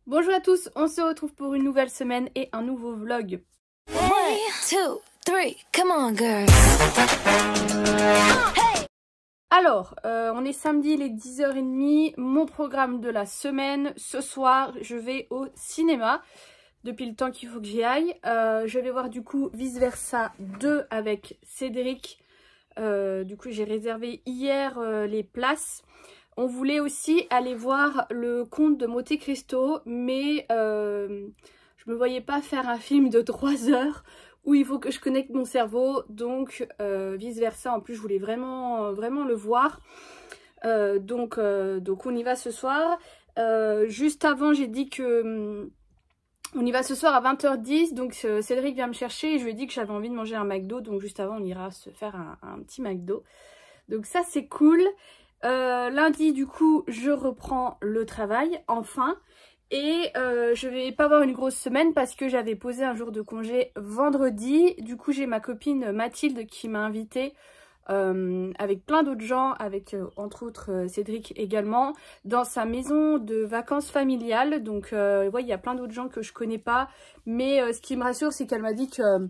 Bonjour à tous, on se retrouve pour une nouvelle semaine et un nouveau vlog. 1, 2, 3, come on girl. Alors, on est samedi, il est 10h30, mon programme de la semaine. Ce soir, je vais au cinéma, depuis le temps qu'il faut que j'y aille. Je vais voir du coup Vice Versa 2 avec Cédric. Du coup, j'ai réservé hier les places. On voulait aussi aller voir le Comte de Monte Cristo, mais je me voyais pas faire un film de 3 heures où il faut que je connecte mon cerveau, donc Vice Versa. En plus, je voulais vraiment le voir. Donc on y va ce soir. Juste avant, j'ai dit que on y va ce soir à 20h10, donc Cédric vient me chercher et je lui ai dit que j'avais envie de manger un McDo, donc juste avant on ira se faire un petit McDo. Donc ça c'est cool. Lundi du coup je reprends le travail enfin et je vais pas avoir une grosse semaine parce que j'avais posé un jour de congé vendredi. Du coup j'ai ma copine Mathilde qui m'a invitée avec plein d'autres gens, avec entre autres Cédric également, dans sa maison de vacances familiales. Donc ouais, il y a plein d'autres gens que je connais pas, mais ce qui me rassure c'est qu'elle m'a dit que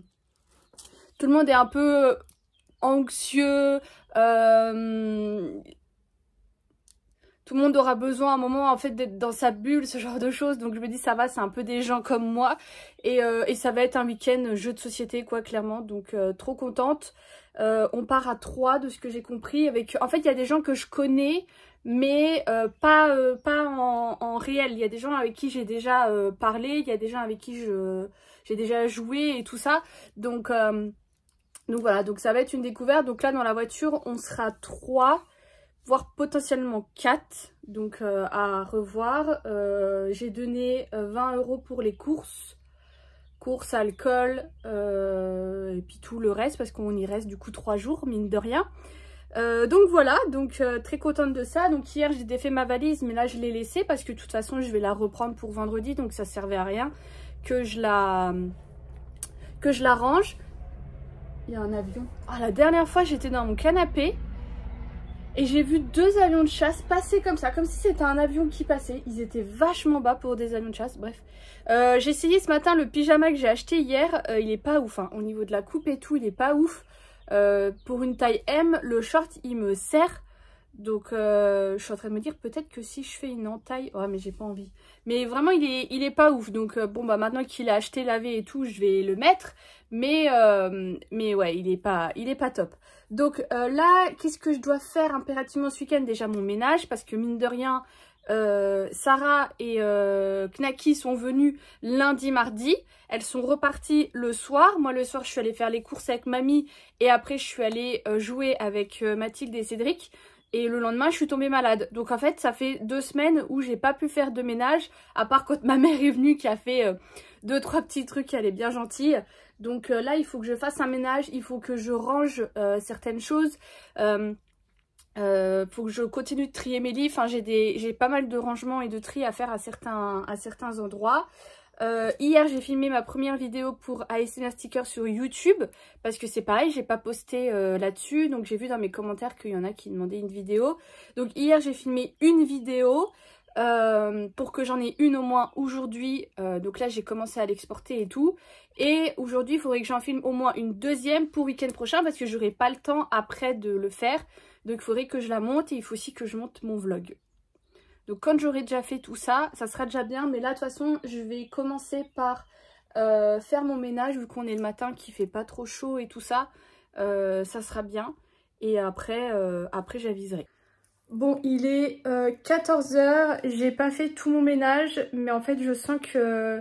tout le monde est un peu anxieux, tout le monde aura besoin à un moment en fait d'être dans sa bulle, ce genre de choses. Donc je me dis ça va, c'est un peu des gens comme moi. Et ça va être un week-end jeu de société quoi, clairement. Donc trop contente. On part à 3 de ce que j'ai compris. En fait il y a des gens que je connais, mais pas en réel. Il y a des gens avec qui j'ai déjà parlé, il y a des gens avec qui j'ai déjà joué et tout ça. Donc voilà, donc ça va être une découverte. Donc là dans la voiture on sera 3. Voire potentiellement 4, donc à revoir. J'ai donné 20 € pour les courses, alcool, et puis tout le reste, parce qu'on y reste du coup 3 jours, mine de rien. Donc voilà, donc très contente de ça. Donc hier j'ai défait ma valise, mais là je l'ai laissée parce que de toute façon je vais la reprendre pour vendredi, donc ça servait à rien que je la range. Il y a un avion. Ah, la dernière fois j'étais dans mon canapé et j'ai vu 2 avions de chasse passer comme ça, comme si c'était un avion qui passait. Ils étaient vachement bas pour des avions de chasse, bref. J'ai essayé ce matin le pyjama que j'ai acheté hier, il est pas ouf, hein. Au niveau de la coupe et tout, il est pas ouf. Pour une taille M, le short il me sert. Donc je suis en train de me dire peut-être que si je fais une entaille... Ouais mais j'ai pas envie. Mais vraiment il est pas ouf. Donc bon bah maintenant qu'il est acheté, lavé et tout, je vais le mettre. Mais ouais il est pas top. Donc là qu'est-ce que je dois faire impérativement ce week-end? Déjà mon ménage, parce que mine de rien Sarah et Knaki sont venues lundi, mardi. Elles sont reparties le soir. Moi le soir je suis allée faire les courses avec mamie. Et après je suis allée jouer avec Mathilde et Cédric. Et le lendemain, je suis tombée malade. Donc en fait, ça fait 2 semaines où j'ai pas pu faire de ménage. À part quand ma mère est venue qui a fait 2-3 petits trucs, elle est bien gentille. Donc là, il faut que je fasse un ménage. Il faut que je range certaines choses. Faut que je continue de trier mes livres. Enfin, j'ai pas mal de rangements et de tri à faire à certains endroits. Hier j'ai filmé ma première vidéo pour ASMR Sticker sur YouTube, parce que c'est pareil, j'ai pas posté là-dessus, donc j'ai vu dans mes commentaires qu'il y en a qui demandaient une vidéo. Donc hier j'ai filmé une vidéo pour que j'en ai une au moins aujourd'hui. Donc là j'ai commencé à l'exporter et tout, et aujourd'hui il faudrait que j'en filme au moins une deuxième pour week-end prochain, parce que j'aurai pas le temps après de le faire. Donc il faudrait que je la monte, et il faut aussi que je monte mon vlog. Donc quand j'aurai déjà fait tout ça, ça sera déjà bien. Mais là de toute façon je vais commencer par faire mon ménage, vu qu'on est le matin, qu'il fait pas trop chaud et tout ça. Ça sera bien. Et après j'aviserai. Bon, il est 14h, j'ai pas fait tout mon ménage, mais en fait je sens que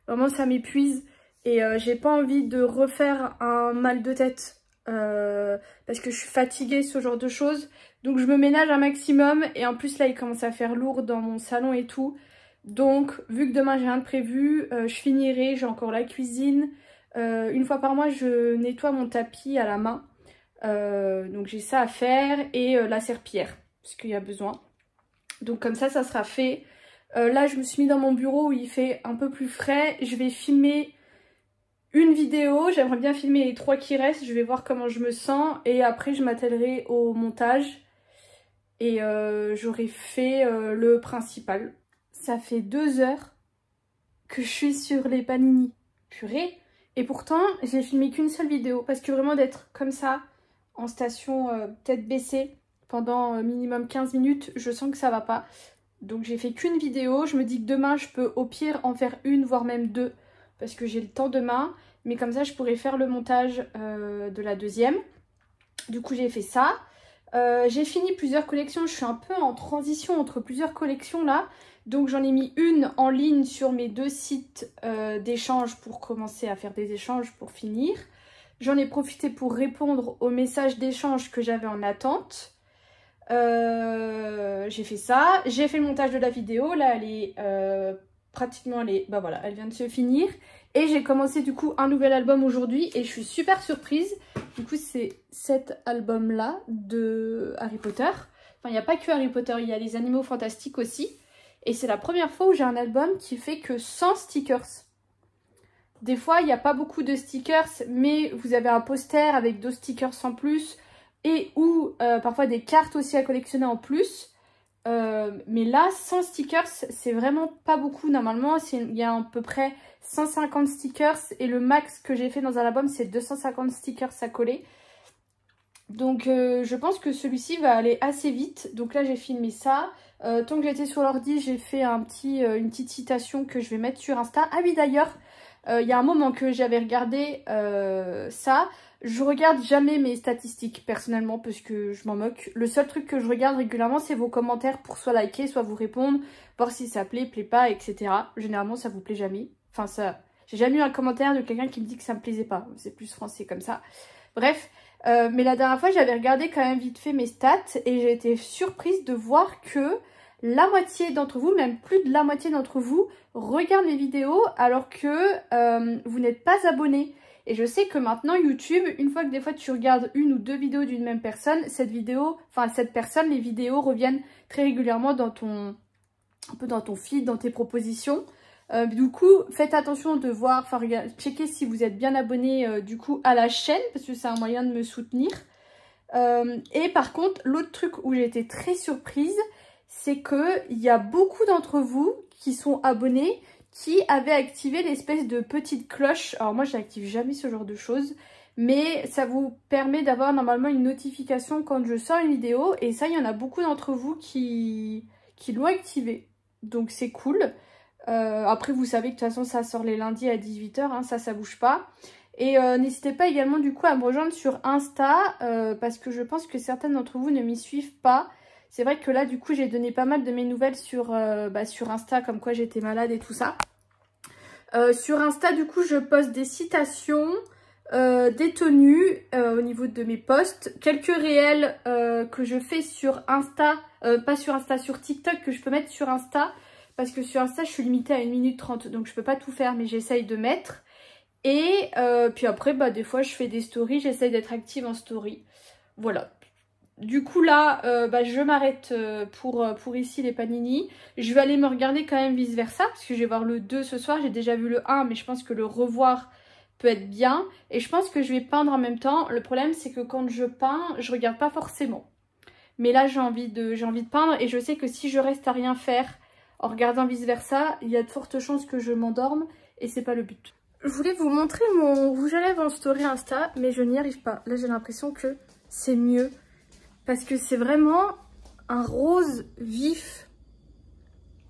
vraiment ça m'épuise. Et j'ai pas envie de refaire un mal de tête. Parce que je suis fatiguée, ce genre de choses. Donc je me ménage un maximum. Et en plus là il commence à faire lourd dans mon salon et tout. Donc vu que demain j'ai rien de prévu, je finirai. J'ai encore la cuisine. Une fois par mois je nettoie mon tapis à la main. Donc j'ai ça à faire. Et la serpillière, parce qu'il y a besoin. Donc comme ça sera fait. Là je me suis mis dans mon bureau où il fait un peu plus frais. Je vais filmer une vidéo, j'aimerais bien filmer les 3 qui restent, je vais voir comment je me sens et après je m'attellerai au montage et j'aurai fait le principal. Ça fait 2 heures que je suis sur les panini. Purée. Et pourtant, j'ai filmé qu'une seule vidéo. Parce que vraiment d'être comme ça, en station tête baissée, pendant minimum 15 minutes, je sens que ça va pas. Donc j'ai fait qu'une vidéo. Je me dis que demain, je peux au pire en faire une, voire même deux. Parce que j'ai le temps demain. Mais comme ça, je pourrais faire le montage de la deuxième. Du coup, j'ai fait ça. J'ai fini plusieurs collections. Je suis un peu en transition entre plusieurs collections là. Donc j'en ai mis une en ligne sur mes 2 sites d'échange pour commencer à faire des échanges pour finir. J'en ai profité pour répondre aux messages d'échange que j'avais en attente. J'ai fait ça. J'ai fait le montage de la vidéo. Là, elle est pratiquement... bah voilà, elle vient de se finir. Et j'ai commencé du coup un nouvel album aujourd'hui. Et je suis super surprise. Du coup, c'est cet album-là de Harry Potter. Enfin, il n'y a pas que Harry Potter, il y a les animaux fantastiques aussi. Et c'est la première fois où j'ai un album qui fait que 100 stickers. Des fois, il n'y a pas beaucoup de stickers, mais vous avez un poster avec 2 stickers en plus. Et ou parfois des cartes aussi à collectionner en plus. Mais là, 100 stickers, c'est vraiment pas beaucoup. Normalement, il y a à peu près 150 stickers. Et le max que j'ai fait dans un album, c'est 250 stickers à coller. Donc je pense que celui-ci va aller assez vite. Donc là, j'ai filmé ça. Tant que j'étais sur l'ordi, j'ai fait une petite citation que je vais mettre sur Insta. Ah oui, d'ailleurs, il y a un moment que j'avais regardé ça. Je regarde jamais mes statistiques personnellement parce que je m'en moque. Le seul truc que je regarde régulièrement, c'est vos commentaires pour soit liker, soit vous répondre, voir si ça plaît pas, etc. Généralement, ça vous plaît jamais. Enfin, ça, j'ai jamais eu un commentaire de quelqu'un qui me dit que ça me plaisait pas. C'est plus français comme ça. Bref, mais la dernière fois, j'avais regardé quand même vite fait mes stats et j'ai été surprise de voir que la moitié d'entre vous, même plus de la moitié d'entre vous, regardent mes vidéos alors que vous n'êtes pas abonnés. Et je sais que maintenant YouTube, une fois que des fois tu regardes 1 ou 2 vidéos d'une même personne, cette personne, les vidéos reviennent très régulièrement dans un peu dans ton feed, dans tes propositions. Du coup, faites attention de voir, checker si vous êtes bien abonné du coup à la chaîne, parce que c'est un moyen de me soutenir. Et par contre, l'autre truc où j'ai été très surprise, c'est qu'il y a beaucoup d'entre vous qui sont abonnés, qui avaient activé l'espèce de petite cloche. Alors moi, je n'active jamais ce genre de choses, mais ça vous permet d'avoir normalement une notification quand je sors une vidéo. Et ça, il y en a beaucoup d'entre vous qui l'ont activé. Donc c'est cool. Après, vous savez que de toute façon, ça sort les lundis à 18 h, hein, ça bouge pas. Et n'hésitez pas également du coup à me rejoindre sur Insta, parce que je pense que certaines d'entre vous ne m'y suivent pas. C'est vrai que là, du coup, j'ai donné pas mal de mes nouvelles sur Insta, comme quoi j'étais malade et tout ça. Sur Insta, du coup, je poste des citations, des tenues au niveau de mes posts. Quelques réels que je fais sur Insta, pas sur Insta, sur TikTok, que je peux mettre sur Insta. Parce que sur Insta, je suis limitée à 1 minute 30, donc je peux pas tout faire, mais j'essaye de mettre. Et puis après, des fois, je fais des stories, j'essaye d'être active en story. Voilà. Du coup là, je m'arrête pour ici les panini. Je vais aller me regarder quand même vice versa, parce que je vais voir le 2 ce soir. J'ai déjà vu le 1, mais je pense que le revoir peut être bien. Et je pense que je vais peindre en même temps. Le problème, c'est que quand je peins, je regarde pas forcément. Mais là, j'ai envie de peindre, et je sais que si je reste à rien faire en regardant vice versa, il y a de fortes chances que je m'endorme, et c'est pas le but. Je voulais vous montrer mon rouge à lèvres en story Insta, mais je n'y arrive pas. Là, j'ai l'impression que c'est mieux. Parce que c'est vraiment un rose vif.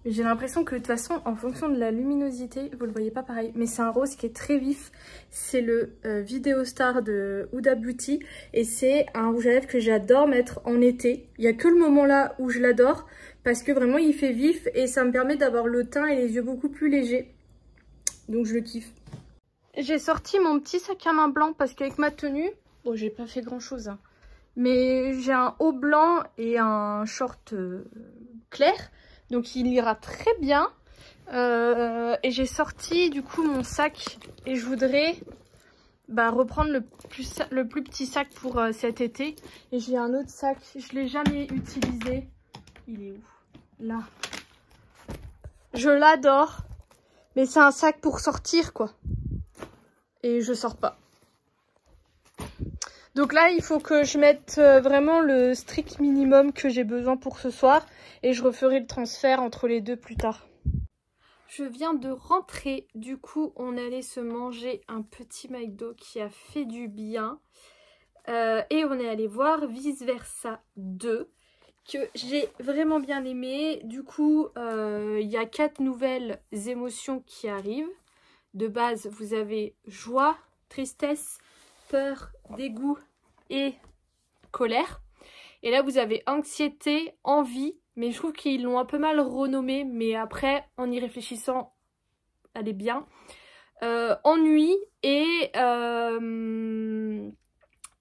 J'ai l'impression que de toute façon, en fonction de la luminosité, vous le voyez pas pareil. Mais c'est un rose qui est très vif. C'est le Vidéo Star de Huda Beauty. Et c'est un rouge à lèvres que j'adore mettre en été. Il n'y a que le moment là où je l'adore. Parce que vraiment, il fait vif. Et ça me permet d'avoir le teint et les yeux beaucoup plus légers. Donc je le kiffe. J'ai sorti mon petit sac à main blanc parce qu'avec ma tenue... Bon, j'ai pas fait grand chose, hein. Mais j'ai un haut blanc et un short clair. Donc il ira très bien. Et j'ai sorti du coup mon sac. Et je voudrais reprendre le plus petit sac pour cet été. Et j'ai un autre sac. Je ne l'ai jamais utilisé. Il est où? Là. Je l'adore. Mais c'est un sac pour sortir quoi. Et je sors pas. Donc là, il faut que je mette vraiment le strict minimum que j'ai besoin pour ce soir. Et je referai le transfert entre les deux plus tard. Je viens de rentrer, du coup on allait se manger un petit McDo qui a fait du bien. Et on est allé voir Vice Versa 2 que j'ai vraiment bien aimé. Du coup il y a 4 nouvelles émotions qui arrivent. De base vous avez joie, tristesse, peur, dégoût et colère. Et là vous avez anxiété, envie, mais je trouve qu'ils l'ont un peu mal renommé, mais après en y réfléchissant elle est bien. Ennui et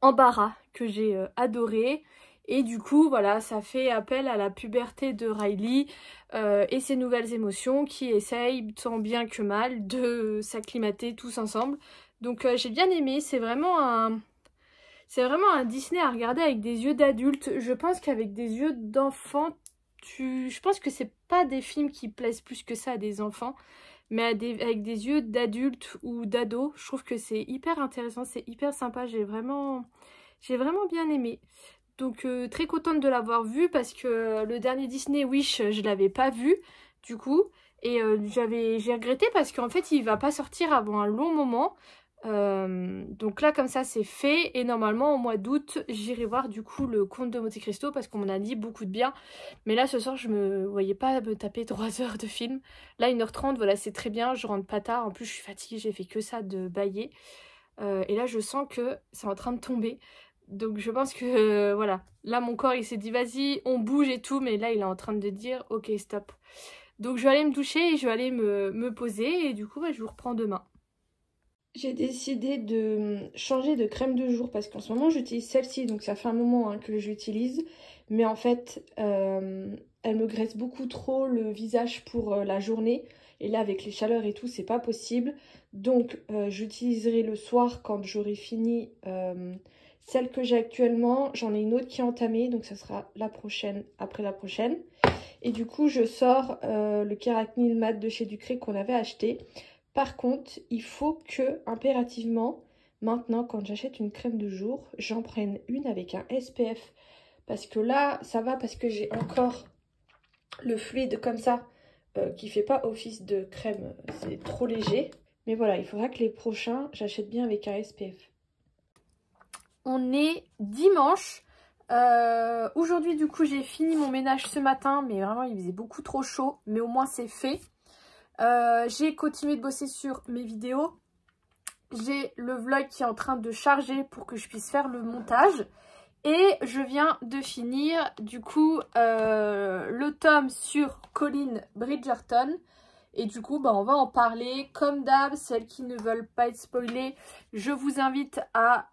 embarras que j'ai adoré. Et du coup voilà, ça fait appel à la puberté de Riley et ses nouvelles émotions qui essayent tant bien que mal de s'acclimater tous ensemble. Donc j'ai bien aimé, c'est vraiment un Disney à regarder avec des yeux d'adulte. Je pense qu'avec des yeux d'enfant, je pense que c'est pas des films qui plaisent plus que ça à des enfants, mais avec des yeux d'adulte ou d'ado, je trouve que c'est hyper intéressant, c'est hyper sympa, j'ai vraiment bien aimé. Donc très contente de l'avoir vu parce que le dernier Disney Wish, je l'avais pas vu du coup. Et j'ai regretté parce qu'en fait il va pas sortir avant un long moment. Donc là comme ça c'est fait et normalement au mois d'août j'irai voir du coup le Comte de Monte Cristo parce qu'on m'en a dit beaucoup de bien, mais là ce soir je me voyais pas me taper 3 heures de film. Là 1h30 voilà c'est très bien, je rentre pas tard, en plus je suis fatiguée, j'ai fait que ça de bailler et là je sens que c'est en train de tomber, donc je pense que voilà, là mon corps il s'est dit vas-y on bouge et tout, mais là il est en train de dire ok stop. Donc je vais aller me doucher et je vais aller me poser et du coup bah, je vous reprends demain. J'ai décidé de changer de crème de jour parce qu'en ce moment j'utilise celle-ci, donc ça fait un moment que je l'utilise, mais en fait elle me graisse beaucoup trop le visage pour la journée, et là avec les chaleurs et tout c'est pas possible, donc j'utiliserai le soir quand j'aurai fini celle que j'ai actuellement. J'en ai une autre qui est entamée, donc ça sera la prochaine après la prochaine, et du coup je sors le Keratin Mat de chez Ducré qu'on avait acheté. Par contre, il faut que, impérativement, maintenant, quand j'achète une crème de jour, j'en prenne une avec un SPF. Parce que là, ça va parce que j'ai encore le fluide comme ça, qui fait pas office de crème. C'est trop léger. Mais voilà, il faudra que les prochains, j'achète bien avec un SPF. On est dimanche. Aujourd'hui, du coup, j'ai fini mon ménage ce matin. Mais vraiment, il faisait beaucoup trop chaud. Mais au moins, c'est fait. J'ai continué de bosser sur mes vidéos. J'ai le vlog qui est en train de charger pour que je puisse faire le montage. Et je viens de finir du coup le tome sur Colin Bridgerton. Et du coup bah, on va en parler comme d'hab. Celles qui ne veulent pas être spoilées, je vous invite à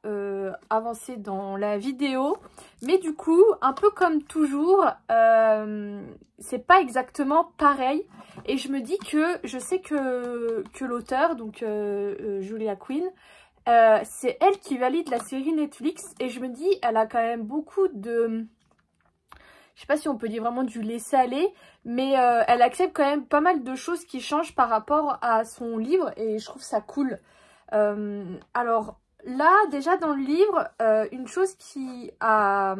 avancer dans la vidéo. Mais du coup un peu comme toujours, c'est pas exactement pareil. Et je me dis que je sais que l'auteur, donc Julia Quinn, c'est elle qui valide la série Netflix. Et je me dis, elle a quand même beaucoup de... Je sais pas si on peut dire vraiment du laisser-aller, mais elle accepte quand même pas mal de choses qui changent par rapport à son livre. Et je trouve ça cool. Alors... Là, déjà dans le livre, une chose qui est pas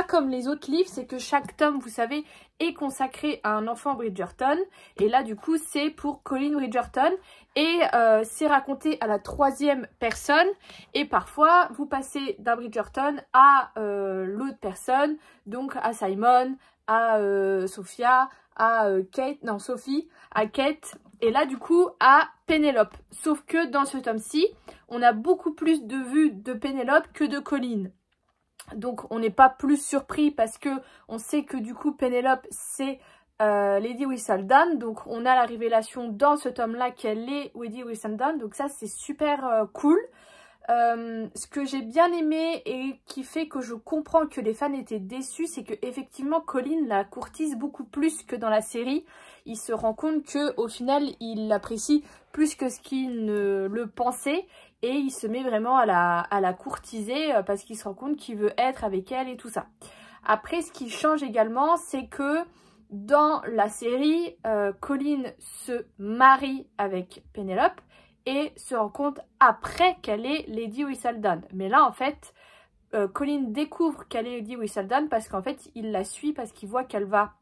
comme les autres livres, c'est que chaque tome, vous savez, est consacré à un enfant Bridgerton. Et là, du coup, c'est pour Colin Bridgerton. Et c'est raconté à la 3e personne. Et parfois, vous passez d'un Bridgerton à l'autre personne. Donc à Simon, à Sophia, à Kate, non Sophie, à Kate. Et là, du coup, à Pénélope. Sauf que dans ce tome-ci, on a beaucoup plus de vues de Pénélope que de Colin. Donc, on n'est pas plus surpris parce que on sait que du coup, Pénélope, c'est Lady Whistledown. Donc, on a la révélation dans ce tome-là qu'elle est Lady Whistledown. Donc, ça, c'est super cool. Ce que j'ai bien aimé et qui fait que je comprends que les fans étaient déçus, c'est que effectivement Colin la courtise beaucoup plus que dans la série. Il se rend compte que au final il l'apprécie plus que ce qu'il ne le pensait et il se met vraiment à la courtiser parce qu'il se rend compte qu'il veut être avec elle et tout ça. Après, ce qui change également, c'est que dans la série, Colin se marie avec Pénélope et se rend compte après qu'elle est Lady Whistledown. Mais là, en fait, Colin découvre qu'elle est Lady Whistledown parce qu'en fait, il la suit, parce qu'il voit qu'elle va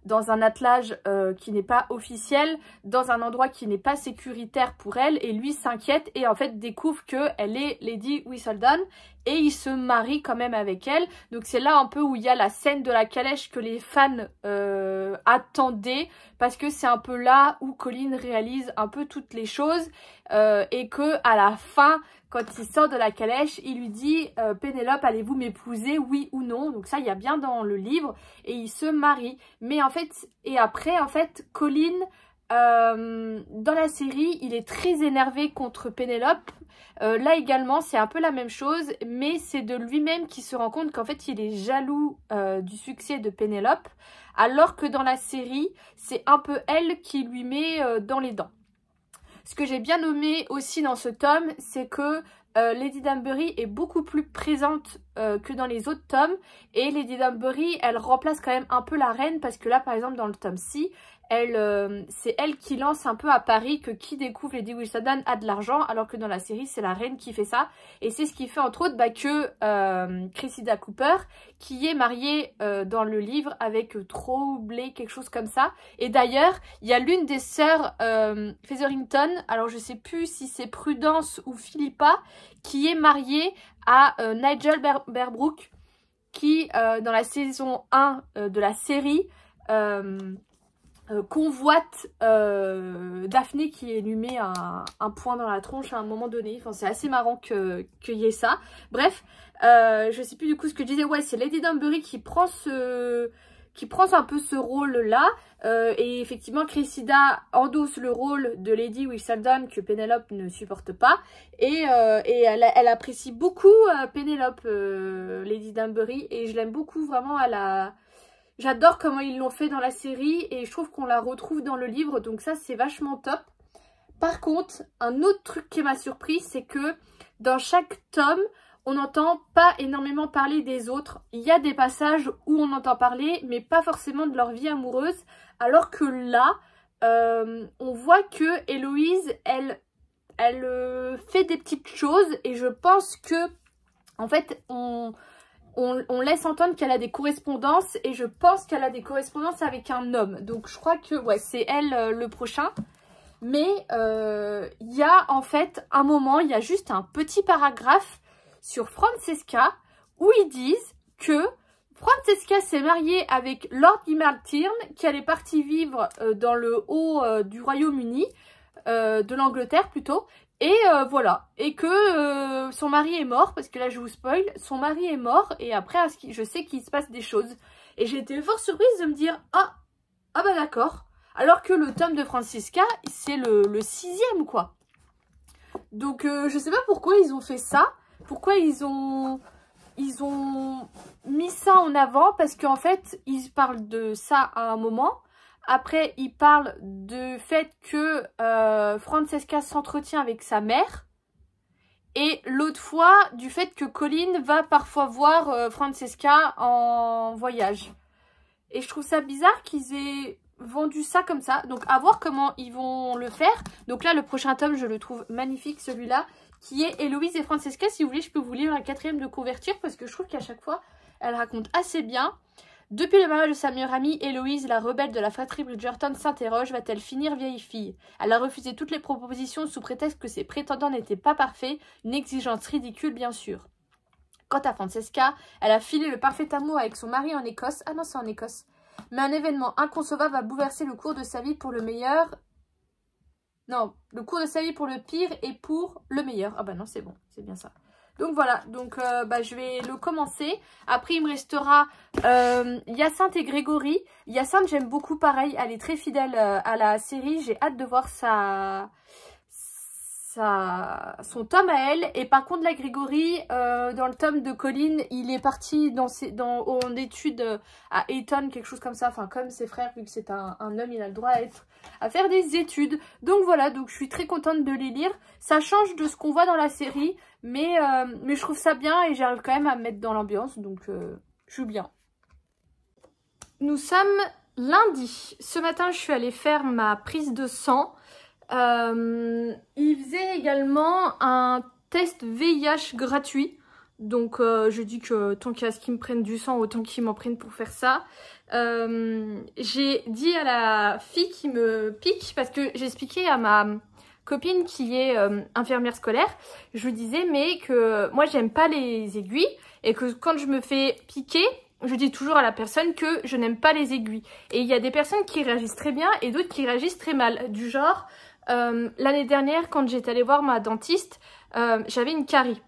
dans un attelage qui n'est pas officiel, dans un endroit qui n'est pas sécuritaire pour elle, et lui s'inquiète et en fait découvre qu'elle est Lady Whistledown et il se marie quand même avec elle. Donc c'est là un peu où il y a la scène de la calèche que les fans attendaient, parce que c'est un peu là où Colin réalise un peu toutes les choses et que à la fin, quand il sort de la calèche, il lui dit Pénélope, allez-vous m'épouser, oui ou non? Donc ça, il y a bien dans le livre, et il se marie. Mais en fait, et après, en fait, Colin, dans la série, il est très énervé contre Pénélope. Là également, c'est un peu la même chose, mais c'est de lui-même qui se rend compte qu'en fait, il est jaloux du succès de Pénélope, alors que dans la série, c'est un peu elle qui lui met dans les dents. Ce que j'ai bien nommé aussi dans ce tome, c'est que Lady Danbury est beaucoup plus présente que dans les autres tomes. Et Lady Danbury, elle remplace quand même un peu la reine, parce que là, par exemple, dans le tome 6, c'est elle qui lance un peu à Paris que qui découvre Lady Whistledown a de l'argent, alors que dans la série, c'est la reine qui fait ça. Et c'est ce qui fait, entre autres, que Cressida Cooper, qui est mariée dans le livre avec Troublé, quelque chose comme ça. Et d'ailleurs, il y a l'une des sœurs Featherington, alors je sais plus si c'est Prudence ou Philippa, qui est mariée à Nigel Berbrook, qui, dans la saison 1 de la série, convoite Daphné, qui lui met un point dans la tronche à un moment donné. Enfin, c'est assez marrant qu'il y ait ça. Bref, je sais plus du coup ce que je disais. Ouais, c'est Lady Danbury qui prend un peu ce rôle-là. Et effectivement, Cressida endosse le rôle de Lady Whistledown que Pénélope ne supporte pas. Et elle apprécie beaucoup Pénélope, Lady Danbury. Et je l'aime beaucoup, vraiment. J'adore comment ils l'ont fait dans la série. Et je trouve qu'on la retrouve dans le livre. Donc ça, c'est vachement top. Par contre, un autre truc qui m'a surpris, c'est que dans chaque tome, on n'entend pas énormément parler des autres. Il y a des passages où on entend parler, mais pas forcément de leur vie amoureuse. Alors que là, on voit que Héloïse, elle fait des petites choses. Et je pense que, en fait, on laisse entendre qu'elle a des correspondances. Et je pense qu'elle a des correspondances avec un homme. Donc je crois que ouais, c'est elle le prochain. Mais il y a en fait un moment, il y a juste un petit paragraphe sur Francesca, où ils disent que Francesca s'est mariée avec Lord Imartyrn, qu'elle est partie vivre dans le haut du Royaume-Uni, de l'Angleterre plutôt, et voilà, et que son mari est mort, parce que là je vous spoil, son mari est mort, et après je sais qu'il se passe des choses. Et j'ai été fort surprise de me dire, ah bah d'accord, alors que le tome de Francesca, c'est le 6e quoi. Donc je sais pas pourquoi ils ont fait ça. Pourquoi ils ont mis ça en avant, parce qu'en fait, ils parlent de ça à un moment. Après, ils parlent du fait que Francesca s'entretient avec sa mère. Et l'autre fois, du fait que Colin va parfois voir Francesca en voyage. Et je trouve ça bizarre qu'ils aient vendu ça comme ça. Donc, à voir comment ils vont le faire. Donc là, le prochain tome, je le trouve magnifique, celui-là, qui est Héloïse et Francesca. Si vous voulez, je peux vous lire la 4e de couverture, parce que je trouve qu'à chaque fois, elle raconte assez bien. Depuis le mariage de sa meilleure amie, Héloïse, la rebelle de la fratrie Bridgerton, s'interroge, va-t-elle finir vieille fille? Elle a refusé toutes les propositions sous prétexte que ses prétendants n'étaient pas parfaits, une exigence ridicule bien sûr. Quant à Francesca, elle a filé le parfait amour avec son mari en Écosse. Ah non, c'est en Écosse. Mais un événement inconcevable va bouleverser le cours de sa vie pour le meilleur. Non, le cours de sa vie pour le pire et pour le meilleur. Ah bah non, c'est bon, c'est bien ça. Donc voilà, donc je vais le commencer. Après, il me restera Hyacinthe et Grégory. Hyacinthe, j'aime beaucoup, pareil, elle est très fidèle à la série. J'ai hâte de voir son tome à elle. Et par contre, la Grégory, dans le tome de Colin, il est parti en études à Eton, quelque chose comme ça. Enfin, comme ses frères, vu que c'est un homme, il a le droit à faire des études. Donc voilà, donc je suis très contente de les lire. Ça change de ce qu'on voit dans la série, mais je trouve ça bien et j'arrive quand même à me mettre dans l'ambiance, donc je suis bien. Nous sommes lundi. Ce matin, je suis allée faire ma prise de sang. Il faisait également un test VIH gratuit. Donc je dis que tant qu'il y a ce qui me prenne du sang, autant qu'ils m'en prennent pour faire ça. J'ai dit à la fille qui me pique, parce que j'ai expliqué à ma copine qui est infirmière scolaire, je lui disais mais que moi j'aime pas les aiguilles et que quand je me fais piquer, je dis toujours à la personne que je n'aime pas les aiguilles. Et il y a des personnes qui réagissent très bien et d'autres qui réagissent très mal. Du genre, l'année dernière quand j'étais allée voir ma dentiste, j'avais une carie.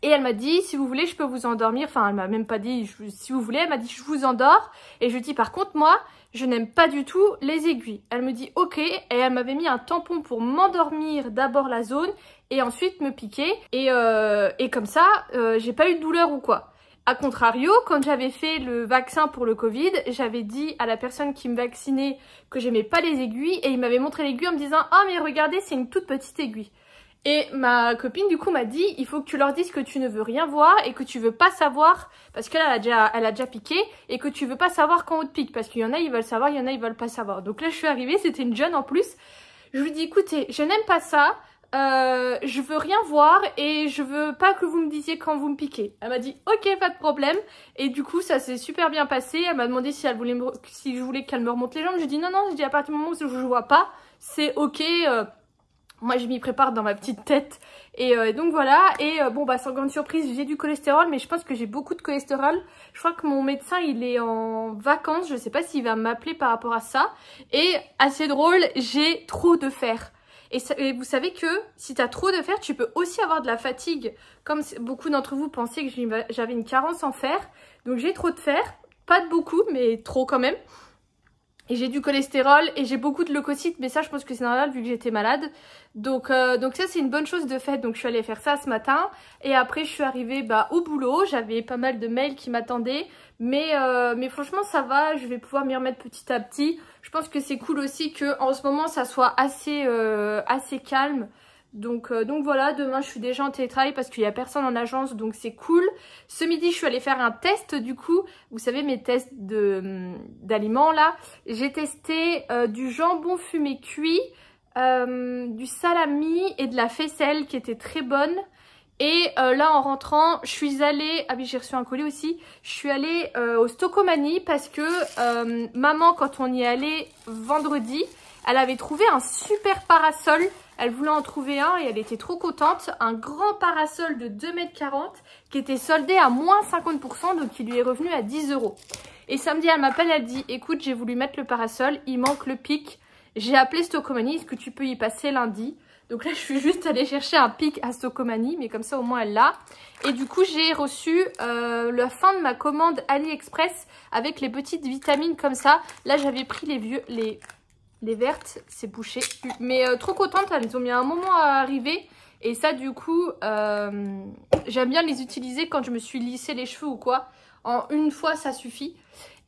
Et elle m'a dit, si vous voulez, je peux vous endormir. Enfin, elle m'a même pas dit, si vous voulez, elle m'a dit, je vous endors. Et je lui dis, par contre, moi, je n'aime pas du tout les aiguilles. Elle me dit, ok. Et elle m'avait mis un tampon pour m'endormir d'abord la zone et ensuite me piquer. Et comme ça, j'ai pas eu de douleur ou quoi. A contrario, quand j'avais fait le vaccin pour le Covid, j'avais dit à la personne qui me vaccinait que j'aimais pas les aiguilles. Et il m'avait montré l'aiguille en me disant, oh mais regardez, c'est une toute petite aiguille. Et ma copine du coup m'a dit, il faut que tu leur dises que tu ne veux rien voir et que tu veux pas savoir, parce qu'elle elle a déjà piqué, et que tu veux pas savoir quand on te pique, parce qu'il y en a ils veulent savoir, il y en a ils veulent pas savoir. Donc là je suis arrivée, c'était une jeune en plus, je lui dis écoutez, je n'aime pas ça, je veux rien voir et je veux pas que vous me disiez quand vous me piquez. Elle m'a dit ok pas de problème, et du coup ça s'est super bien passé. Elle m'a demandé si, si je voulais qu'elle me remonte les jambes, je dis non, je dis à partir du moment où je vois pas, c'est ok. Moi je m'y prépare dans ma petite tête et donc voilà. Et bon bah sans grande surprise j'ai du cholestérol, mais je pense que j'ai beaucoup de cholestérol. Je crois que mon médecin il est en vacances, je sais pas s'il va m'appeler par rapport à ça. Et assez drôle, j'ai trop de fer. Et vous savez que si tu as trop de fer, tu peux aussi avoir de la fatigue. Comme beaucoup d'entre vous pensaient que j'avais une carence en fer. Donc j'ai trop de fer, pas de beaucoup mais trop quand même. Et j'ai du cholestérol et j'ai beaucoup de leucocytes, mais ça je pense que c'est normal vu que j'étais malade. Donc ça c'est une bonne chose de fait, donc je suis allée faire ça ce matin. Et après je suis arrivée au boulot, j'avais pas mal de mails qui m'attendaient. Mais franchement ça va, je vais pouvoir m'y remettre petit à petit. Je pense que c'est cool aussi que en ce moment ça soit assez calme. Donc voilà, demain je suis déjà en télétravail parce qu'il n'y a personne en agence, donc c'est cool. Ce midi je suis allée faire un test du coup, vous savez mes tests d'aliments là. J'ai testé du jambon fumé cuit, du salami et de la faisselle qui était très bonne. Et là en rentrant, je suis allée, ah oui j'ai reçu un colis aussi, je suis allée au Stocomanie parce que maman quand on y est allé vendredi, elle avait trouvé un super parasol. Elle voulait en trouver un et elle était trop contente. Un grand parasol de 2,40 m qui était soldé à moins 50%, donc il lui est revenu à 10 €. Et samedi, elle m'appelle, elle dit écoute, j'ai voulu mettre le parasol, il manque le pic. J'ai appelé Stocomanie, est-ce que tu peux y passer lundi? Donc là, je suis juste allée chercher un pic à Stocomanie, mais comme ça, au moins, elle l'a. Et du coup, j'ai reçu la fin de ma commande AliExpress avec les petites vitamines comme ça. Là, j'avais pris les vertes, c'est bouché. Mais trop contente, elles ont mis un moment à arriver. Et ça, du coup, j'aime bien les utiliser quand je me suis lissé les cheveux ou quoi. En une fois, ça suffit.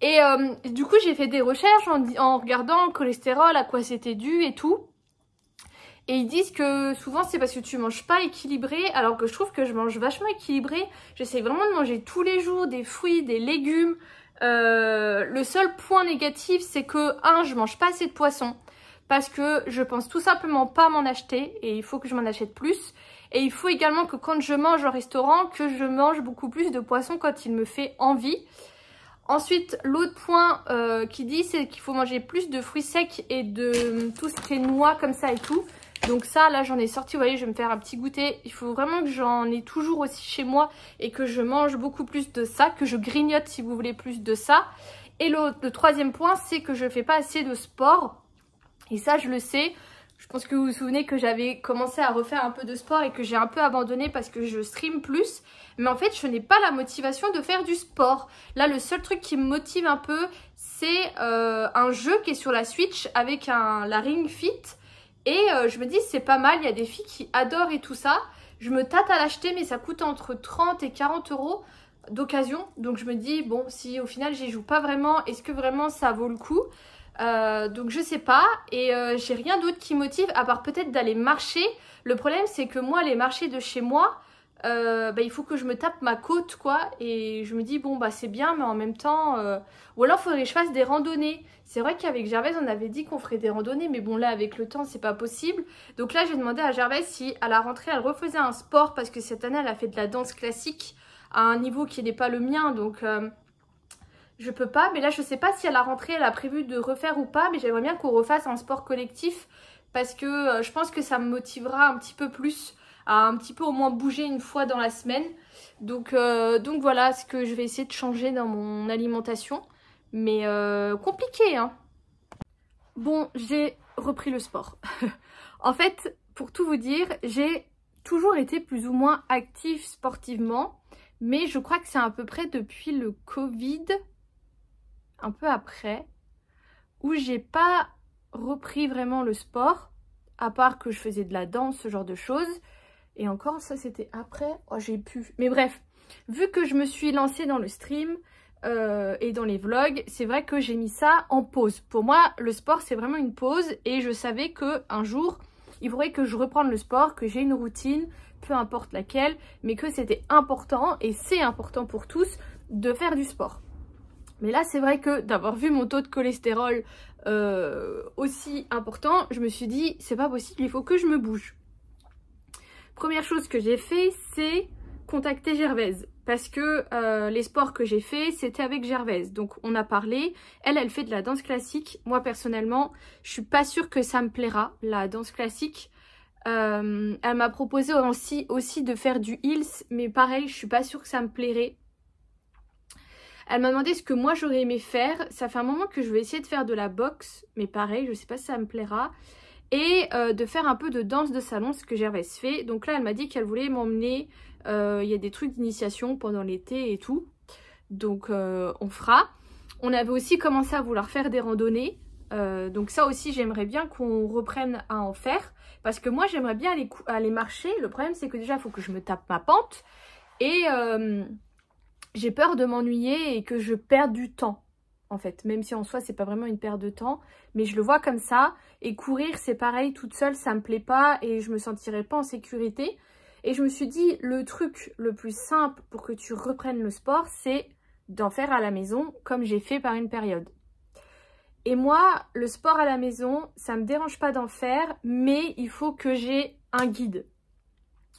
Et du coup, j'ai fait des recherches en regardant le cholestérol, à quoi c'était dû et tout. Et ils disent que souvent, c'est parce que tu manges pas équilibré. Alors que je trouve que je mange vachement équilibré. J'essaie vraiment de manger tous les jours des fruits, des légumes. Le seul point négatif c'est que je mange pas assez de poisson parce que je pense tout simplement pas m'en acheter et il faut que je m'en achète plus. Et il faut également que quand je mange au restaurant que je mange beaucoup plus de poisson quand il me fait envie. Ensuite l'autre point qui dit c'est qu'il faut manger plus de fruits secs et de tout ce qui est noix comme ça et tout. Donc ça là j'en ai sorti, vous voyez, je vais me faire un petit goûter. Il faut vraiment que j'en ai toujours aussi chez moi et que je mange beaucoup plus de ça, que je grignote si vous voulez plus de ça. Et le troisième point c'est que je fais pas assez de sport. Et ça je le sais, je pense que vous vous souvenez que j'avais commencé à refaire un peu de sport et que j'ai un peu abandonné parce que je stream plus. Mais en fait je n'ai pas la motivation de faire du sport. Là le seul truc qui me motive un peu c'est un jeu qui est sur la Switch avec la Ring Fit. Et je me dis c'est pas mal, il y a des filles qui adorent et tout ça. Je me tâte à l'acheter mais ça coûte entre 30 et 40 € d'occasion. Donc je me dis bon si au final j'y joue pas vraiment, est-ce que vraiment ça vaut le coup? Donc je sais pas. Et j'ai rien d'autre qui motive à part peut-être d'aller marcher. Le problème c'est que moi les marchés de chez moi, il faut que je me tape ma côte quoi. Et je me dis bon bah c'est bien mais en même temps ou alors il faudrait que je fasse des randonnées. C'est vrai qu'avec Gervaise on avait dit qu'on ferait des randonnées mais bon là avec le temps c'est pas possible. Donc là j'ai demandé à Gervaise si à la rentrée elle refaisait un sport parce que cette année elle a fait de la danse classique à un niveau qui n'est pas le mien donc je peux pas. Mais là je sais pas si à la rentrée elle a prévu de refaire ou pas mais j'aimerais bien qu'on refasse un sport collectif parce que je pense que ça me motivera un petit peu plus à un petit peu au moins bouger une fois dans la semaine. Donc voilà ce que je vais essayer de changer dans mon alimentation. Mais compliqué hein. Bon, j'ai repris le sport. En fait, pour tout vous dire, j'ai toujours été plus ou moins active sportivement. Mais je crois que c'est à peu près depuis le Covid, un peu après, où j'ai pas repris vraiment le sport. À part que je faisais de la danse, ce genre de choses. Et encore, ça c'était après. Oh, j'ai pu. Mais bref, vu que je me suis lancée dans le stream et dans les vlogs, c'est vrai que j'ai mis ça en pause. Pour moi, le sport, c'est vraiment une pause. Et je savais qu'un jour, il faudrait que je reprenne le sport, que j'ai une routine, peu importe laquelle, mais que c'était important, et c'est important pour tous, de faire du sport. Mais là, c'est vrai que d'avoir vu mon taux de cholestérol aussi important, je me suis dit, c'est pas possible, il faut que je me bouge. Première chose que j'ai fait, c'est contacter Gervaise. Parce que les sports que j'ai fait, c'était avec Gervaise. Donc on a parlé, elle fait de la danse classique. Moi personnellement, je suis pas sûre que ça me plaira, la danse classique. Elle m'a proposé aussi de faire du heels, mais pareil, je suis pas sûre que ça me plairait. Elle m'a demandé ce que moi j'aurais aimé faire. Ça fait un moment que je vais essayer de faire de la boxe, mais pareil, je sais pas si ça me plaira. Et de faire un peu de danse de salon, ce que Gervaise fait. Donc là, elle m'a dit qu'elle voulait m'emmener. Il y a des trucs d'initiation pendant l'été et tout. Donc on fera. On avait aussi commencé à vouloir faire des randonnées. Donc ça aussi, j'aimerais bien qu'on reprenne à en faire. Parce que moi, j'aimerais bien aller marcher. Le problème, c'est que déjà, il faut que je me tape ma pente. Et j'ai peur de m'ennuyer et que je perde du temps. En fait, même si en soi c'est pas vraiment une perte de temps, mais je le vois comme ça. Et courir c'est pareil, toute seule ça me plaît pas et je me sentirais pas en sécurité. Et je me suis dit, le truc le plus simple pour que tu reprennes le sport, c'est d'en faire à la maison comme j'ai fait par une période. Et moi, le sport à la maison, ça me dérange pas d'en faire, mais il faut que j'ai un guide.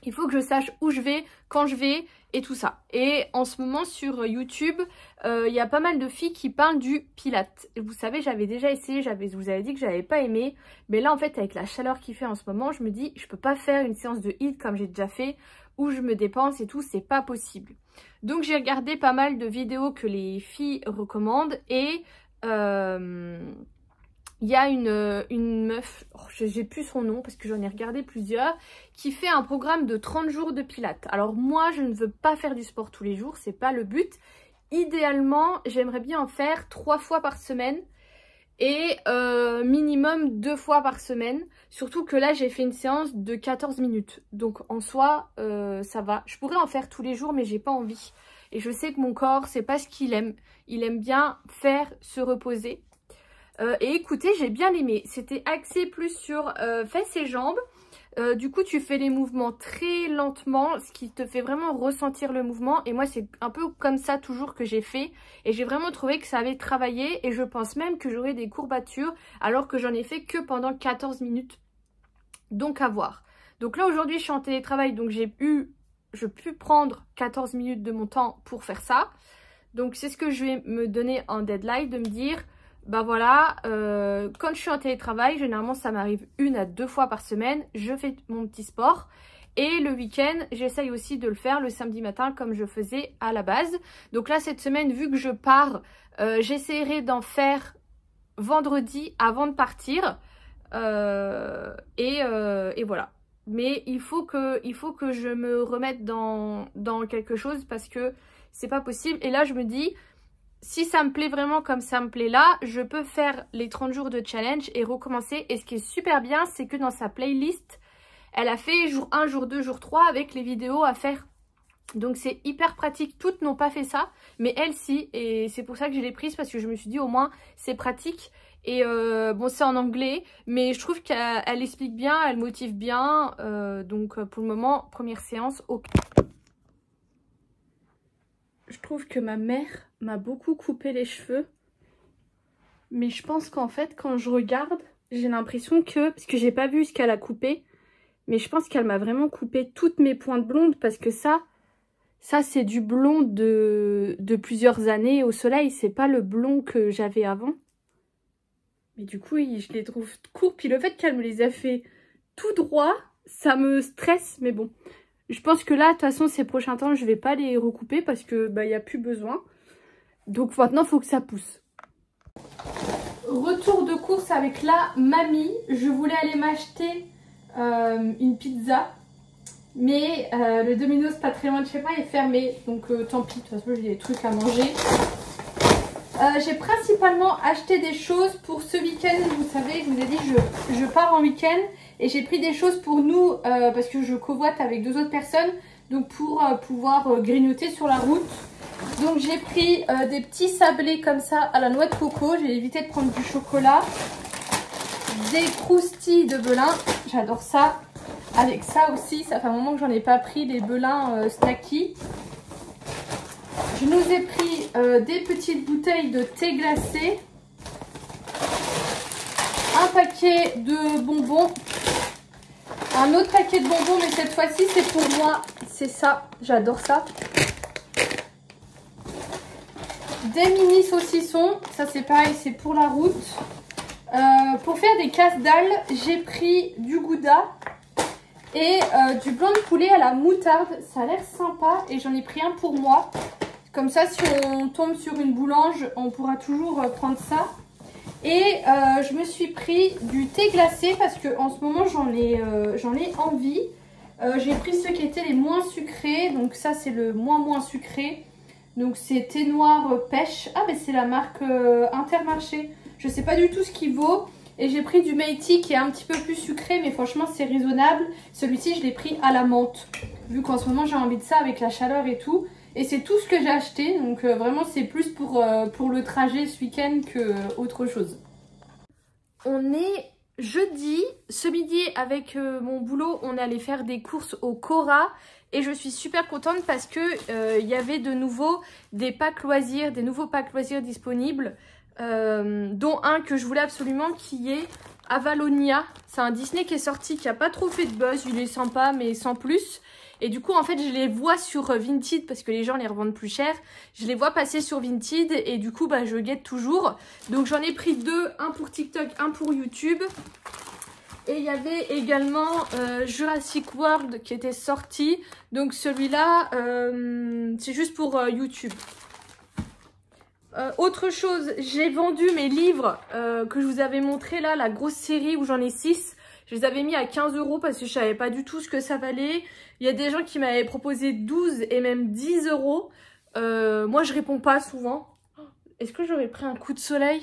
Il faut que je sache où je vais, quand je vais et tout ça. Et en ce moment sur YouTube, il y a pas mal de filles qui parlent du Pilates. Vous savez, j'avais déjà essayé, je vous avais dit que j'avais pas aimé. Mais là en fait avec la chaleur qu'il fait en ce moment, je me dis je peux pas faire une séance de HIIT comme j'ai déjà fait, où je me dépense et tout, c'est pas possible. Donc j'ai regardé pas mal de vidéos que les filles recommandent et il y a une meuf, oh, j'ai plus son nom parce que j'en ai regardé plusieurs, qui fait un programme de 30 jours de pilates. Alors moi, je ne veux pas faire du sport tous les jours, c'est pas le but. Idéalement, j'aimerais bien en faire 3 fois par semaine et minimum 2 fois par semaine. Surtout que là, j'ai fait une séance de 14 minutes. Donc en soi, ça va. Je pourrais en faire tous les jours, mais j'ai pas envie. Et je sais que mon corps, c'est pas ce qu'il aime. Il aime bien faire se reposer. Et écoutez, j'ai bien aimé. C'était axé plus sur fesses et jambes. Du coup, tu fais les mouvements très lentement, ce qui te fait vraiment ressentir le mouvement. Et moi, c'est un peu comme ça toujours que j'ai fait. Et j'ai vraiment trouvé que ça avait travaillé. Et je pense même que j'aurais des courbatures alors que j'en ai fait que pendant 14 minutes. Donc à voir. Donc là, aujourd'hui, je suis en télétravail. Donc je pu prendre 14 minutes de mon temps pour faire ça. Donc c'est ce que je vais me donner en deadline, de me dire... Bah voilà, quand je suis en télétravail, généralement ça m'arrive 1 à 2 fois par semaine, je fais mon petit sport. Et le week-end, j'essaye aussi de le faire le samedi matin comme je faisais à la base. Donc là, cette semaine, vu que je pars, j'essaierai d'en faire vendredi avant de partir. Et voilà. Mais il faut que je me remette dans quelque chose parce que c'est pas possible. Et là, je me dis... Si ça me plaît vraiment comme ça me plaît là, je peux faire les 30 jours de challenge et recommencer. Et ce qui est super bien, c'est que dans sa playlist, elle a fait jour 1, jour 2, jour 3 avec les vidéos à faire. Donc c'est hyper pratique. Toutes n'ont pas fait ça, mais elle si. Et c'est pour ça que je l'ai prise parce que je me suis dit au moins c'est pratique. Et bon, c'est en anglais, mais je trouve qu'elle explique bien, elle motive bien. Donc pour le moment, première séance, ok. je trouve que ma mère m'a beaucoup coupé les cheveux. Mais je pense qu'en fait, quand je regarde, j'ai l'impression que... Parce que j'ai pas vu ce qu'elle a coupé. Mais je pense qu'elle m'a vraiment coupé toutes mes pointes blondes. Parce que ça c'est du blond de plusieurs années au soleil. C'est pas le blond que j'avais avant. Mais du coup, je les trouve courts. Puis le fait qu'elle me les a fait tout droit, ça me stresse. Mais bon, je pense que là, de toute façon, ces prochains temps, je vais pas les recouper parce que bah, y a plus besoin. Donc maintenant, il faut que ça pousse. Retour de course avec la mamie. Je voulais aller m'acheter une pizza. Mais le Domino's pas très loin de chez moi est fermé. Donc tant pis, de toute façon, j'ai des trucs à manger. J'ai principalement acheté des choses pour ce week-end. Vous savez, je vous ai dit, je pars en week-end. Et j'ai pris des choses pour nous parce que je covoite avec 2 autres personnes. Donc pour pouvoir grignoter sur la route. Donc j'ai pris des petits sablés comme ça à la noix de coco. J'ai évité de prendre du chocolat. Des croustilles de Belin. J'adore ça. Avec ça aussi, ça fait un moment que j'en ai pas pris, les Belin snacky. Je nous ai pris des petites bouteilles de thé glacé. Un paquet de bonbons. Un autre paquet de bonbons, mais cette fois-ci c'est pour moi. C'est ça, j'adore ça. Des mini saucissons, ça c'est pareil, c'est pour la route. Pour faire des casse-dalles, j'ai pris du gouda et du blanc de poulet à la moutarde. Ça a l'air sympa et j'en ai pris un pour moi. Comme ça, si on tombe sur une boulange, on pourra toujours prendre ça. Et je me suis pris du thé glacé parce que en ce moment j'en ai envie. J'ai pris ceux qui étaient les moins sucrés. Donc ça c'est le moins sucré. Donc c'est thé noir pêche. Ah mais c'est la marque Intermarché. Je sais pas du tout ce qu'il vaut. Et j'ai pris du Meiti qui est un petit peu plus sucré. Mais franchement c'est raisonnable. Celui-ci je l'ai pris à la menthe. Vu qu'en ce moment j'ai envie de ça avec la chaleur et tout. Et c'est tout ce que j'ai acheté. Donc vraiment c'est plus pour le trajet ce week-end que autre chose. On est jeudi. Ce midi avec mon boulot on est allé faire des courses au Cora. Et je suis super contente parce que y avait de nouveau des packs loisirs, des nouveaux packs loisirs disponibles, dont un que je voulais absolument qui est Avalonia. C'est un Disney qui est sorti, qui a pas trop fait de buzz, il est sympa mais sans plus. Et du coup en fait je les vois sur Vinted parce que les gens les revendent plus cher. Je les vois passer sur Vinted et du coup bah, je guette toujours. Donc j'en ai pris 2, un pour TikTok, un pour YouTube. Et il y avait également Jurassic World qui était sorti. Donc celui-là, c'est juste pour YouTube. Autre chose, j'ai vendu mes livres que je vous avais montré là, la grosse série où j'en ai 6. Je les avais mis à 15 € parce que je savais pas du tout ce que ça valait. Il y a des gens qui m'avaient proposé 12 et même 10 €. Moi, je réponds pas souvent. Est-ce que j'aurais pris un coup de soleil?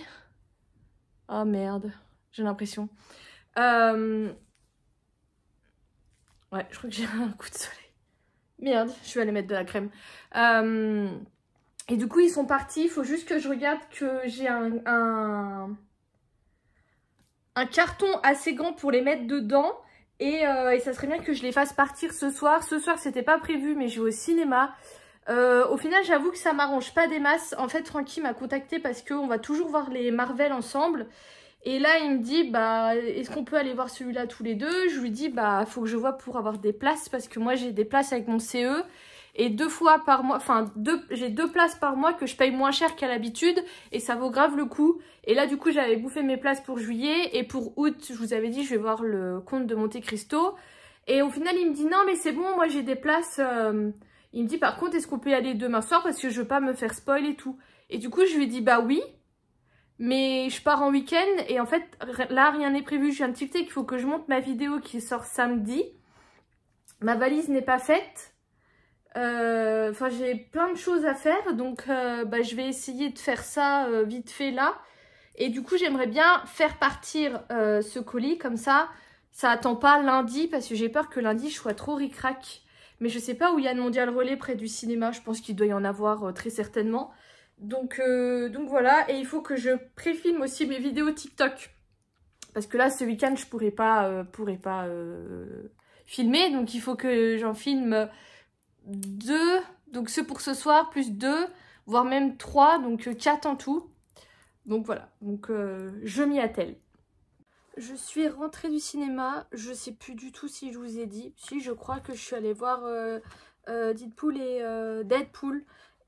Ah merde, j'ai l'impression. Ouais, je crois que j'ai un coup de soleil. Merde, je vais aller mettre de la crème. Et du coup, ils sont partis. Il faut juste que je regarde que j'ai un carton assez grand pour les mettre dedans. Et ça serait bien que je les fasse partir ce soir. Ce soir, c'était pas prévu, mais je vais au cinéma. Au final, j'avoue que ça m'arrange pas des masses. En fait, Francky m'a contacté parce qu'on va toujours voir les Marvel ensemble. Et là, il me dit, bah, est-ce qu'on peut aller voir celui-là tous les deux? Je lui dis, bah, faut que je vois pour avoir des places parce que moi, j'ai des places avec mon CE. Et 2 fois par mois, enfin, j'ai 2 places par mois que je paye moins cher qu'à l'habitude. Et ça vaut grave le coup. Et là, du coup, j'avais bouffé mes places pour juillet. Et pour août, je vous avais dit, je vais voir le Comte de Monte Cristo. Et au final, il me dit, non, mais c'est bon, moi, j'ai des places. Il me dit, par contre, est-ce qu'on peut y aller demain soir parce que je veux pas me faire spoil et tout. Et du coup, je lui ai dit, bah oui. Mais je pars en week-end et en fait, là, rien n'est prévu. Je viens de tilter qu'il faut que je monte ma vidéo qui sort samedi. Ma valise n'est pas faite. Enfin, j'ai plein de choses à faire. Donc, bah, je vais essayer de faire ça vite fait là. Et du coup, j'aimerais bien faire partir ce colis. Comme ça attend pas lundi. Parce que j'ai peur que lundi, je sois trop ric-rac. Mais je sais pas où il y a le Mondial Relais près du cinéma. Je pense qu'il doit y en avoir très certainement. Donc voilà, et il faut que je préfilme aussi mes vidéos TikTok. Parce que là, ce week-end, je pourrais pas filmer. Donc il faut que j'en filme 2 Donc ceux pour ce soir, plus 2, voire même 3, donc 4 en tout. Donc voilà, donc je m'y attelle. Je suis rentrée du cinéma, je sais plus du tout si je vous ai dit. Si, je crois que je suis allée voir Deadpool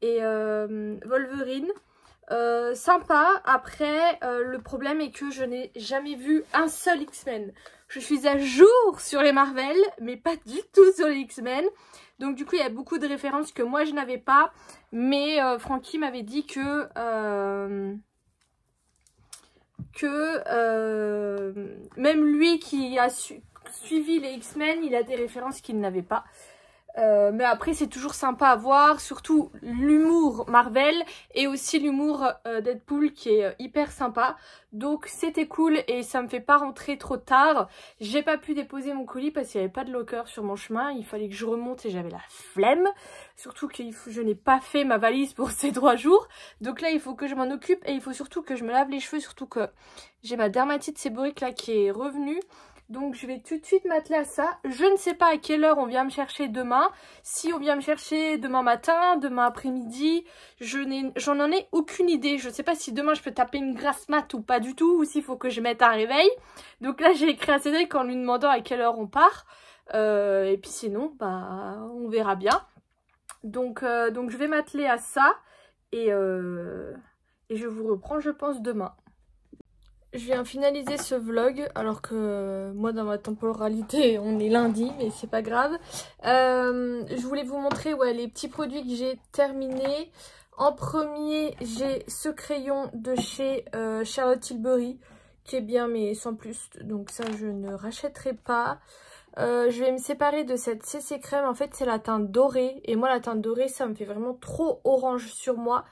et Wolverine. Sympa. Après, le problème est que je n'ai jamais vu un seul X-Men. Je suis à jour sur les Marvel, mais pas du tout sur les X-Men. Donc du coup, il y a beaucoup de références que moi je n'avais pas. Mais Francky m'avait dit que même lui qui a suivi les X-Men, il a des références qu'il n'avait pas. Mais après c'est toujours sympa à voir, surtout l'humour Marvel et aussi l'humour Deadpool qui est hyper sympa. Donc c'était cool et ça me fait pas rentrer trop tard. J'ai pas pu déposer mon colis parce qu'il n'y avait pas de locker sur mon chemin, il fallait que je remonte et j'avais la flemme. Surtout que je n'ai pas fait ma valise pour ces 3 jours. Donc là il faut que je m'en occupe et il faut surtout que je me lave les cheveux, surtout que j'ai ma dermatite séborique là qui est revenue. Donc je vais tout de suite m'atteler à ça. Je ne sais pas à quelle heure on vient me chercher demain. Si on vient me chercher demain matin, demain après-midi, j'en ai aucune idée. Je ne sais pas si demain je peux taper une grasse mat ou pas du tout. Ou s'il faut que je mette un réveil. Donc là j'ai écrit à Cédric en lui demandant à quelle heure on part. Et puis sinon, bah on verra bien. Donc je vais m'atteler à ça. Et je vous reprends je pense demain. Je viens finaliser ce vlog alors que moi dans ma temporalité on est lundi mais c'est pas grave. Je voulais vous montrer les petits produits que j'ai terminés. En premier j'ai ce crayon de chez Charlotte Tilbury qui est bien mais sans plus, donc ça je ne rachèterai pas. Je vais me séparer de cette CC crème, en fait c'est la teinte dorée et moi la teinte dorée ça me fait vraiment trop orange sur moi.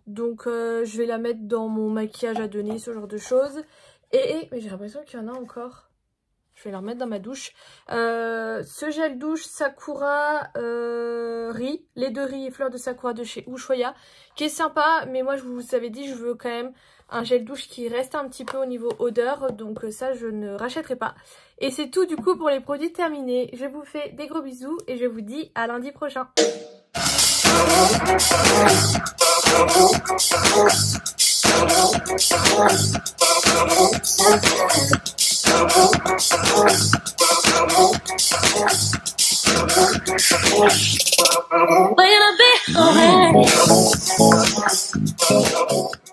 Donc je vais la mettre dans mon maquillage à donner, ce genre de choses. Mais j'ai l'impression qu'il y en a encore. Je vais la remettre dans ma douche. Ce gel douche Sakura riz, lait de riz et fleurs de Sakura de chez Ushuaïa, qui est sympa. Mais moi je vous avais dit je veux quand même un gel douche qui reste un petit peu au niveau odeur. Donc ça je ne rachèterai pas. Et c'est tout du coup pour les produits terminés. Je vous fais des gros bisous et je vous dis à lundi prochain. When I be